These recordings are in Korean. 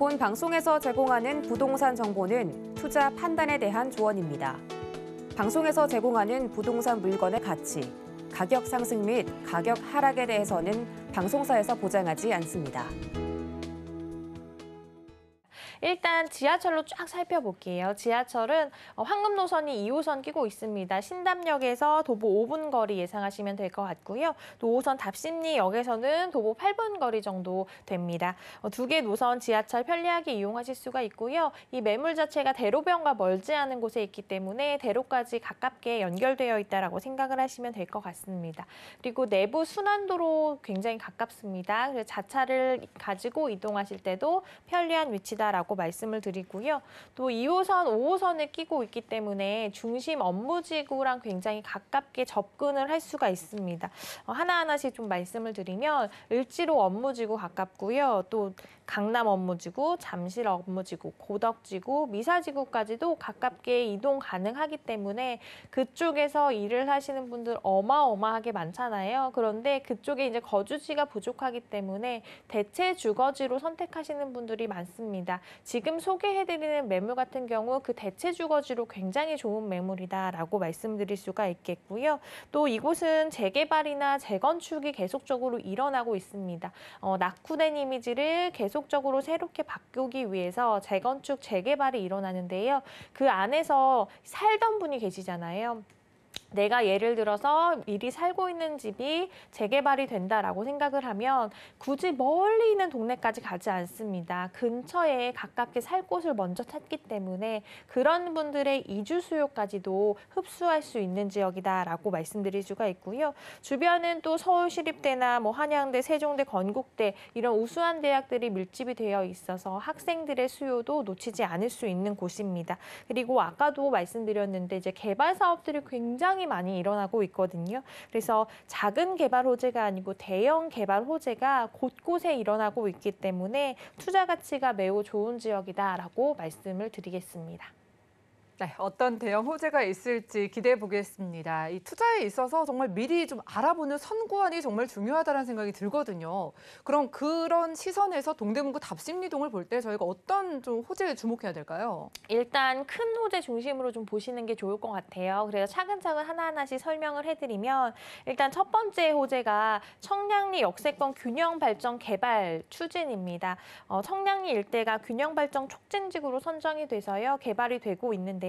본 방송에서 제공하는 부동산 정보는 투자 판단에 대한 조언입니다. 방송에서 제공하는 부동산 물건의 가치, 가격 상승 및 가격 하락에 대해서는 방송사에서 보장하지 않습니다. 일단 지하철로 쫙 살펴볼게요. 지하철은 황금 노선이 2호선 끼고 있습니다. 신담역에서 도보 5분 거리 예상하시면 될 것 같고요. 또 5호선 답심리역에서는 도보 8분 거리 정도 됩니다. 두 개 노선 지하철 편리하게 이용하실 수가 있고요. 이 매물 자체가 대로변과 멀지 않은 곳에 있기 때문에 대로까지 가깝게 연결되어 있다고 생각을 하시면 될 것 같습니다. 그리고 내부 순환도로 굉장히 가깝습니다. 그래서 자차를 가지고 이동하실 때도 편리한 위치다라고 말씀을 드리고요. 또 2호선, 5호선을 끼고 있기 때문에 중심 업무지구랑 굉장히 가깝게 접근을 할 수가 있습니다. 하나하나씩 좀 말씀을 드리면 을지로 업무지구 가깝고요. 또 강남 업무지구, 잠실 업무지구, 고덕지구, 미사지구까지도 가깝게 이동 가능하기 때문에 그쪽에서 일을 하시는 분들 어마어마하게 많잖아요. 그런데 그쪽에 이제 거주지가 부족하기 때문에 대체 주거지로 선택하시는 분들이 많습니다. 지금 소개해드리는 매물 같은 경우 그 대체 주거지로 굉장히 좋은 매물이다라고 말씀드릴 수가 있겠고요. 또 이곳은 재개발이나 재건축이 계속적으로 일어나고 있습니다. 낙후된 이미지를 계속적으로 새롭게 바꾸기 위해서 재건축, 재개발이 일어나는데요. 그 안에서 살던 분이 계시잖아요. 내가 예를 들어서 미리 살고 있는 집이 재개발이 된다라고 생각을 하면 굳이 멀리 있는 동네까지 가지 않습니다. 근처에 가깝게 살 곳을 먼저 찾기 때문에 그런 분들의 이주 수요까지도 흡수할 수 있는 지역이다라고 말씀드릴 수가 있고요. 주변은 또 서울시립대나 한양대, 세종대, 건국대 이런 우수한 대학들이 밀집이 되어 있어서 학생들의 수요도 놓치지 않을 수 있는 곳입니다. 그리고 아까도 말씀드렸는데 이제 개발 사업들이 굉장히 많이 일어나고 있거든요. 그래서 작은 개발 호재가 아니고 대형 개발 호재가 곳곳에 일어나고 있기 때문에 투자 가치가 매우 좋은 지역이다라고 말씀을 드리겠습니다. 네, 어떤 대형 호재가 있을지 기대해 보겠습니다. 이 투자에 있어서 정말 미리 좀 알아보는 선구안이 정말 중요하다는 생각이 들거든요. 그럼 그런 시선에서 동대문구 답심리동을 볼 때 저희가 어떤 좀 호재에 주목해야 될까요? 일단 큰 호재 중심으로 좀 보시는 게 좋을 것 같아요. 그래서 차근차근 하나하나씩 설명을 해드리면 일단 첫 번째 호재가 청량리 역세권 균형 발전 개발 추진입니다. 청량리 일대가 균형 발전 촉진지구로 선정이 돼서요. 개발이 되고 있는데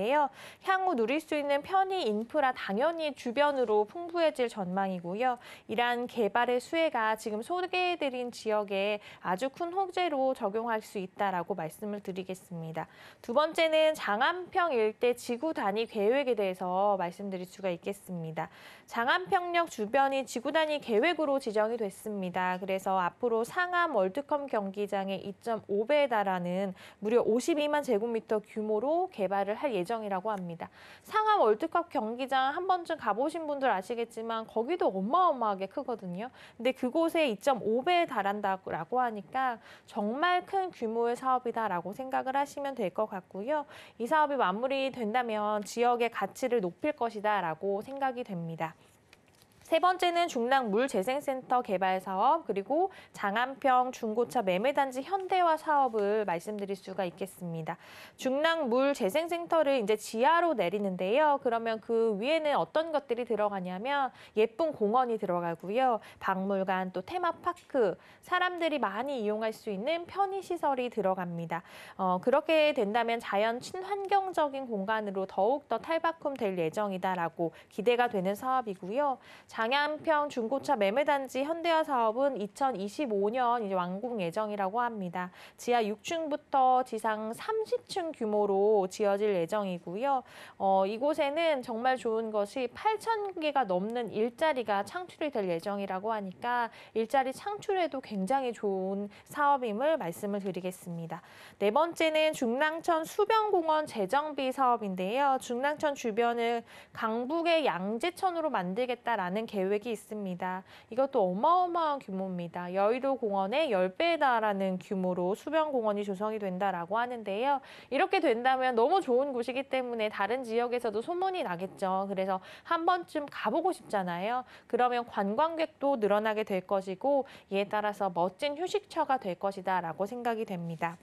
향후 누릴 수 있는 편의 인프라 당연히 주변으로 풍부해질 전망이고요. 이러한 개발의 수혜가 지금 소개해드린 지역에 아주 큰 호재로 적용할 수 있다라고 말씀을 드리겠습니다. 두 번째는 장안평 일대 지구 단위 계획에 대해서 말씀드릴 수가 있겠습니다. 장안평역 주변이 지구 단위 계획으로 지정이 됐습니다. 그래서 앞으로 상암 월드컵 경기장의 2.5배에 달하는 무려 52만 제곱미터 규모로 개발을 할 예정이라고 합니다. 상암 월드컵 경기장 한 번쯤 가보신 분들 아시겠지만 거기도 어마어마하게 크거든요. 근데 그곳에 2.5배에 달한다고 하니까 정말 큰 규모의 사업이다라고 생각을 하시면 될 것 같고요. 이 사업이 마무리된다면 지역의 가치를 높일 것이다라고 생각이 됩니다. 세 번째는 중랑 물재생센터 개발 사업, 그리고 장안평 중고차 매매단지 현대화 사업을 말씀드릴 수가 있겠습니다. 중랑 물재생센터를 이제 지하로 내리는데요. 그러면 그 위에는 어떤 것들이 들어가냐면 예쁜 공원이 들어가고요. 박물관, 또 테마파크, 사람들이 많이 이용할 수 있는 편의시설이 들어갑니다. 그렇게 된다면 자연 친환경적인 공간으로 더욱더 탈바꿈 될 예정이다라고 기대가 되는 사업이고요. 장안평 중고차 매매단지 현대화 사업은 2025년 이제 완공 예정이라고 합니다. 지하 6층부터 지상 30층 규모로 지어질 예정이고요. 이곳에는 정말 좋은 것이 8,000개가 넘는 일자리가 창출이 될 예정이라고 하니까 일자리 창출에도 굉장히 좋은 사업임을 말씀을 드리겠습니다. 네 번째는 중랑천 수변공원 재정비 사업인데요. 중랑천 주변을 강북의 양재천으로 만들겠다라는 계획이 있습니다. 이것도 어마어마한 규모입니다. 여의도 공원의 10배에 달하는 규모로 수변공원이 조성이 된다라고 하는데요. 이렇게 된다면 너무 좋은 곳이기 때문에 다른 지역에서도 소문이 나겠죠. 그래서 한 번쯤 가보고 싶잖아요. 그러면 관광객도 늘어나게 될 것이고 이에 따라서 멋진 휴식처가 될 것이다라고 생각이 됩니다.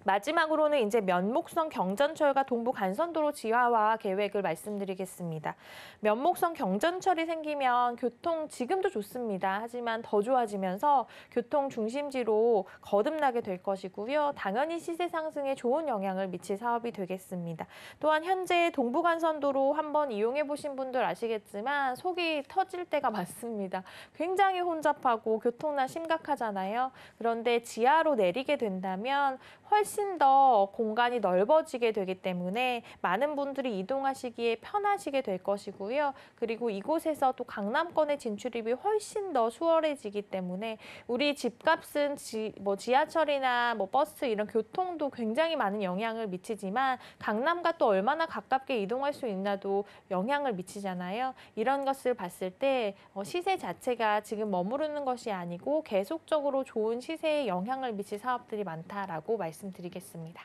마지막으로는 이제 면목성 경전철과 동부 간선도로 지하화 계획을 말씀드리겠습니다. 면목성 경전철이 생기면 교통 지금도 좋습니다. 하지만 더 좋아지면서 교통 중심지로 거듭나게 될 것이고요. 당연히 시세 상승에 좋은 영향을 미칠 사업이 되겠습니다. 또한 현재 동부 간선도로 한번 이용해 보신 분들 아시겠지만 속이 터질 때가 많습니다. 굉장히 혼잡하고 교통난 심각하잖아요. 그런데 지하로 내리게 된다면 훨씬 더 공간이 넓어지게 되기 때문에 많은 분들이 이동하시기에 편하시게 될 것이고요. 그리고 이곳에서 또 강남권의 진출입이 훨씬 더 수월해지기 때문에 우리 집값은 지하철이나 버스 이런 교통도 굉장히 많은 영향을 미치지만 강남과 또 얼마나 가깝게 이동할 수 있나도 영향을 미치잖아요. 이런 것을 봤을 때 시세 자체가 지금 머무르는 것이 아니고 계속적으로 좋은 시세에 영향을 미칠 사업들이 많다라고 말씀드리겠습니다.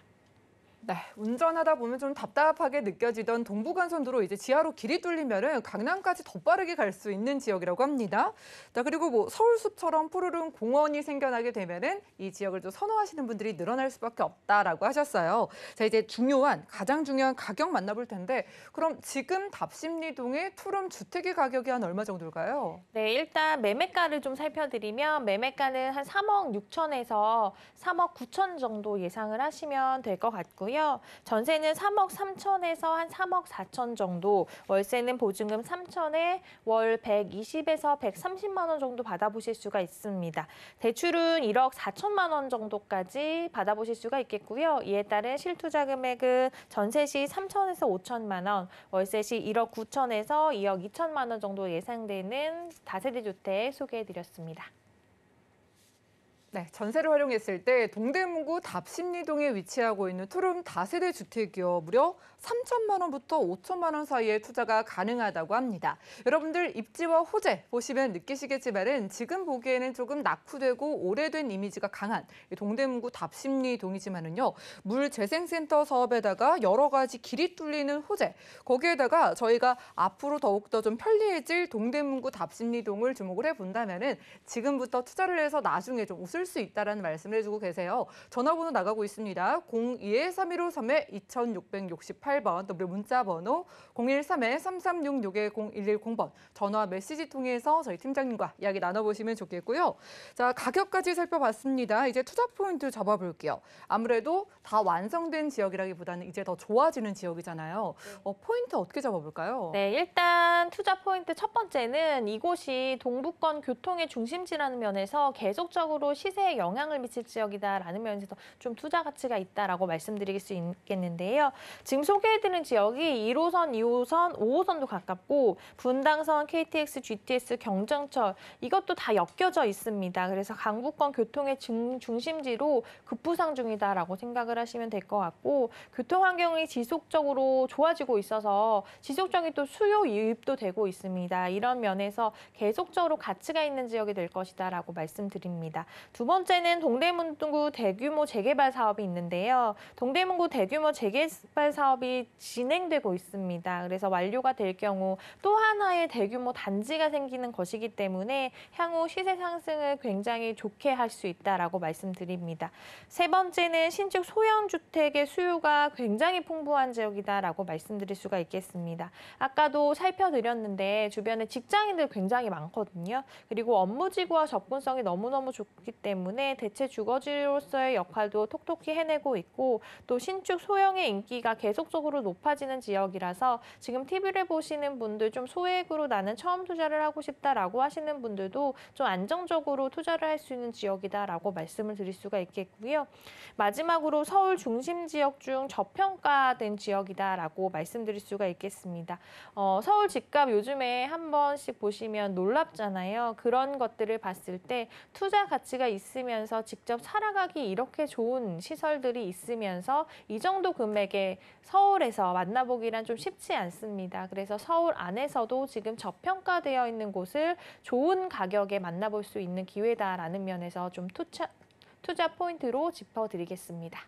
네, 운전하다 보면 좀 답답하게 느껴지던 동부간선도로 이제 지하로 길이 뚫리면은 강남까지 더 빠르게 갈 수 있는 지역이라고 합니다. 자, 그리고 서울숲처럼 푸르른 공원이 생겨나게 되면은 이 지역을 좀 선호하시는 분들이 늘어날 수밖에 없다라고 하셨어요. 자, 이제 가장 중요한 가격 만나볼 텐데 그럼 지금 답심리동의 투룸 주택의 가격이 한 얼마 정도일까요? 네, 일단 매매가를 좀 살펴드리면 매매가는 한 3억 6천에서 3억 9천 정도 예상을 하시면 될 것 같고요. 전세는 3억 3천에서 한 3억 4천 정도, 월세는 보증금 3천에 월 120에서 130만 원 정도 받아보실 수가 있습니다. 대출은 1억 4천만 원 정도까지 받아보실 수가 있겠고요. 이에 따른 실투자 금액은 전세 시 3천에서 5천만 원, 월세 시 1억 9천에서 2억 2천만 원 정도 예상되는 다세대 주택 소개해드렸습니다. 네, 전세를 활용했을 때 동대문구 답심리동에 위치하고 있는 투룸 다세대 주택이요. 무려 3천만 원부터 5천만 원 사이에 투자가 가능하다고 합니다. 여러분들 입지와 호재 보시면 느끼시겠지만은 지금 보기에는 조금 낙후되고 오래된 이미지가 강한 동대문구 답심리동이지만은요. 물재생센터 사업에다가 여러 가지 길이 뚫리는 호재, 거기에다가 저희가 앞으로 더욱더 좀 편리해질 동대문구 답심리동을 주목을 해본다면은 지금부터 투자를 해서 나중에 좀 웃을 수 있다라는 말씀을 해주고 계세요. 전화번호 나가고 있습니다. 02-3153-2668번, 또 문자 번호 013-3366-0110번 전화 메시지 통해서 저희 팀장님과 이야기 나눠보시면 좋겠고요. 자, 가격까지 살펴봤습니다. 이제 투자 포인트 잡아볼게요. 아무래도 다 완성된 지역이라기보다는 이제 더 좋아지는 지역이잖아요. 포인트 어떻게 잡아볼까요? 네, 일단 투자 포인트 첫 번째는 이곳이 동부권 교통의 중심지라는 면에서 계속적으로 시세에 영향을 미칠 지역이다라는 면에서 좀 투자 가치가 있다라고 말씀드릴 수 있겠는데요. 지금 소개해드린 지역이 1호선, 2호선, 5호선도 가깝고 분당선, KTX, GTX, 경정철 이것도 다 엮여져 있습니다. 그래서 강북권 교통의 중심지로 급부상 중이다라고 생각을 하시면 될 것 같고 교통 환경이 지속적으로 좋아지고 있어서 지속적인 또 수요 유입도 되고 있습니다. 이런 면에서 계속적으로 가치가 있는 지역이 될 것이다라고 말씀드립니다. 두 번째는 동대문구 대규모 재개발 사업이 있는데요. 동대문구 대규모 재개발 사업이 진행되고 있습니다. 그래서 완료가 될 경우 또 하나의 대규모 단지가 생기는 것이기 때문에 향후 시세 상승을 굉장히 좋게 할 수 있다라고 말씀드립니다. 세 번째는 신축 소형 주택의 수요가 굉장히 풍부한 지역이다라고 말씀드릴 수가 있겠습니다. 아까도 살펴드렸는데 주변에 직장인들 굉장히 많거든요. 그리고 업무지구와 접근성이 너무너무 좋기 때문에 대체 주거지로서의 역할도 톡톡히 해내고 있고 또 신축 소형의 인기가 계속적으로 높아지는 지역이라서 지금 TV를 보시는 분들 좀 소액으로 나는 처음 투자를 하고 싶다라고 하시는 분들도 좀 안정적으로 투자를 할 수 있는 지역이다라고 말씀을 드릴 수가 있겠고요. 마지막으로 서울 중심 지역 중 저평가된 지역이다라고 말씀드릴 수가 있겠습니다. 서울 집값 요즘에 한 번씩 보시면 놀랍잖아요. 그런 것들을 봤을 때 투자 가치가 있으면서 직접 살아가기 이렇게 좋은 시설들이 있으면서 이 정도 금액에 서울에서 만나보기란 좀 쉽지 않습니다. 그래서 서울 안에서도 지금 저평가되어 있는 곳을 좋은 가격에 만나볼 수 있는 기회다라는 면에서 좀 투자 포인트로 짚어드리겠습니다.